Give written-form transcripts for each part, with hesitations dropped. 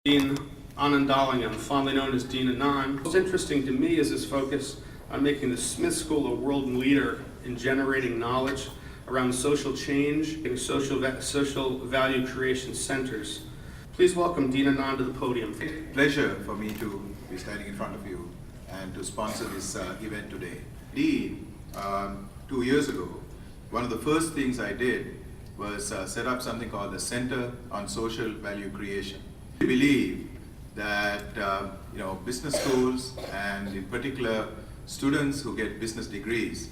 Dean Anand, fondly known as Dean Anand. What's interesting to me is his focus on making the Smith School a world leader in generating knowledge around social change and social value creation centers. Please welcome Dean Anand to the podium. Pleasure for me to be standing in front of you and to sponsor this event today. Indeed, 2 years ago, one of the first things I did was set up something called the Center on Social Value Creation. We believe that business schools and in particular students who get business degrees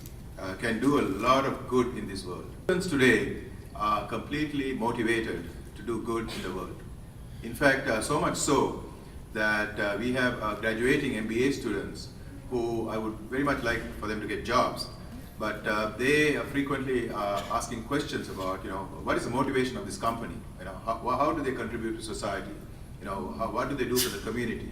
can do a lot of good in this world. Students today are completely motivated to do good in the world. In fact, so much so that we have graduating MBA students who I would very much like for them to get jobs, but they are frequently asking questions about, what is the motivation of this company? How do they contribute to society? What do they do for the community?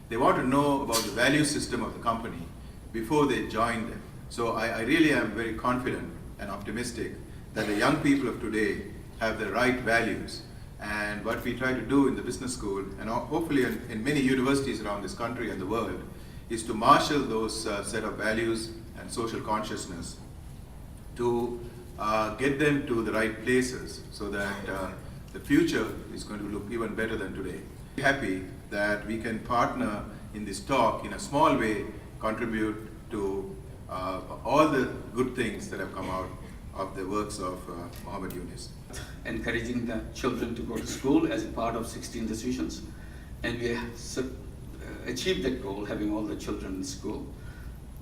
They want to know about the value system of the company before they join them. So I really am very confident and optimistic that the young people of today have the right values. And what we try to do in the business school, and hopefully in many universities around this country and the world, is to marshal those set of values and social consciousness to get them to the right places so that the future is going to look even better than today. Happy that we can partner in this talk in a small way, contribute to all the good things that have come out of the works of Muhammad Yunus. Encouraging the children to go to school as a part of 16 decisions, and we achieved that goal, having all the children in school.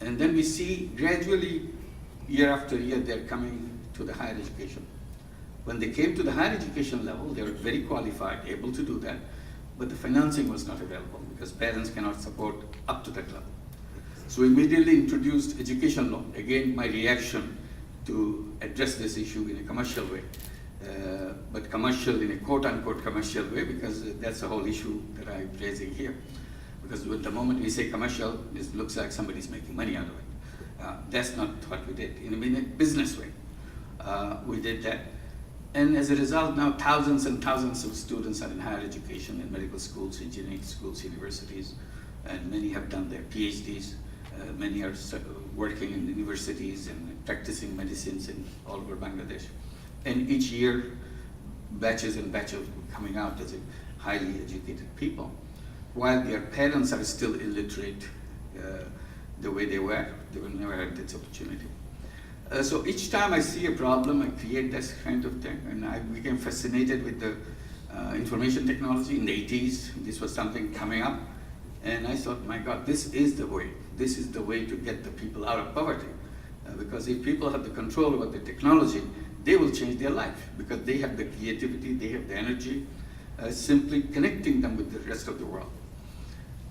And then we see gradually, year after year, they're coming to the higher education. When they came to the higher education level, they were very qualified, able to do that, but the financing was not available because parents cannot support up to that level. So we immediately introduced education loan. Again, my reaction to address this issue in a commercial way, but commercial in a quote-unquote commercial way, because that's the whole issue that I'm raising here. Because with the moment we say commercial, it looks like somebody's making money out of it. That's not what we did. In a business way, we did that. And as a result, now thousands and thousands of students are in higher education, in medical schools, engineering schools, universities, and many have done their PhDs. Many are working in universities and practicing medicines in all over Bangladesh. And each year, batches and batches coming out as highly educated people, while their parents are still illiterate the way they were never had this opportunity. So each time I see a problem, I create this kind of thing, and I became fascinated with the information technology. In the 80s, this was something coming up, and I thought, my God, this is the way. This is the way to get the people out of poverty. Because if people have the control over the technology, they will change their life, because they have the creativity, they have the energy, simply connecting them with the rest of the world.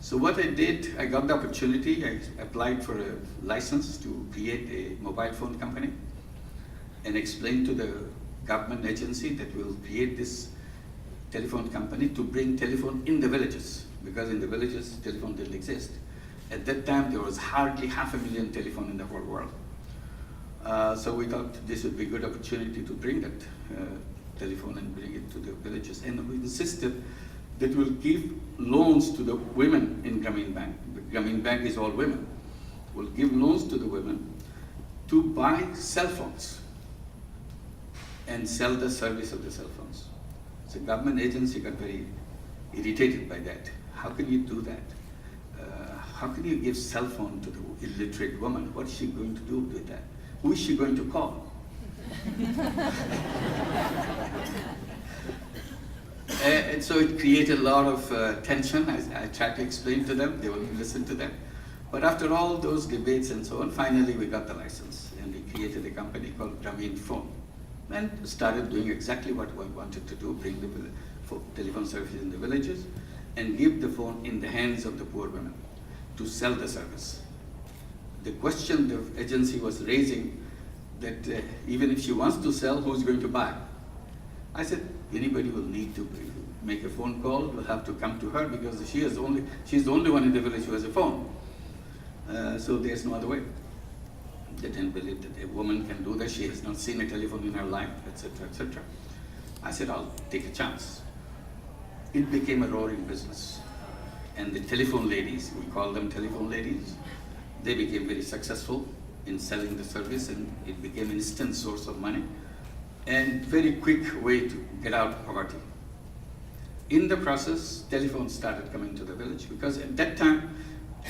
So what I did, I got the opportunity, I applied for a license to create a mobile phone company and explained to the government agency that we'll create this telephone company to bring telephone in the villages, because in the villages, telephone didn't exist. At that time, there was hardly 500,000 telephone in the whole world. So we thought this would be a good opportunity to bring that telephone and bring it to the villages. And we insisted that we'll give loans to the women in Grameen Bank. The Grameen Bank is all women. We'll give loans to the women to buy cell phones and sell the service of the cell phones. So government agency got very irritated by that. How can you do that? How can you give cell phone to the illiterate woman? What is she going to do with that? Who is she going to call? And so it created a lot of tension. I tried to explain to them, they wouldn't listen to them. But after all those debates and so on, finally we got the license, and we created a company called Grameen Phone, and started doing exactly what we wanted to do, bring the telephone service in the villages, and give the phone in the hands of the poor women to sell the service. The question the agency was raising, that even if she wants to sell, who's going to buy? I said, anybody will need to make a phone call, will have to come to her, because she's the only one in the village who has a phone. So there's no other way. They didn't believe that a woman can do that. She has not seen a telephone in her life, etc., etc. I said, I'll take a chance. it became a roaring business. And the telephone ladies, we call them telephone ladies, they became very successful in selling the service, and it became an instant source of money and very quick way to get out of poverty. In the process, telephones started coming to the village, because at that time,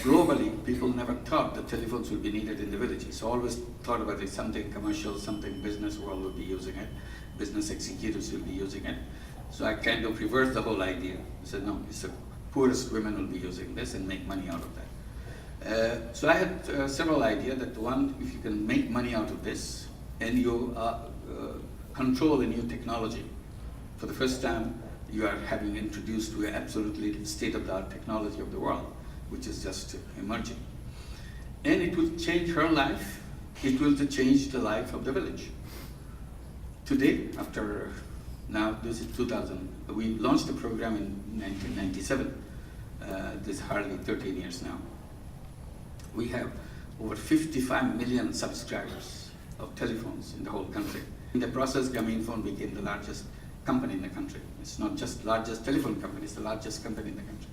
globally, people never thought that telephones would be needed in the villages. So always thought about it, something commercial, something business world would be using it, business executives will be using it. So I kind of reversed the whole idea. I said, no, it's the poorest women will be using this and make money out of that. So I had several ideas that one, if you can make money out of this and you control a new technology, for the first time you are having introduced to an absolutely state-of-the-art technology of the world, which is just emerging. And it will change her life, it will change the life of the village. Today, after now, this is 2000, we launched the program in 1997, this is hardly 13 years now. We have over 55 million subscribers of telephones in the whole country. In the process, Grameenphone became the largest company in the country. It's not just largest telephone company, it's the largest company in the country.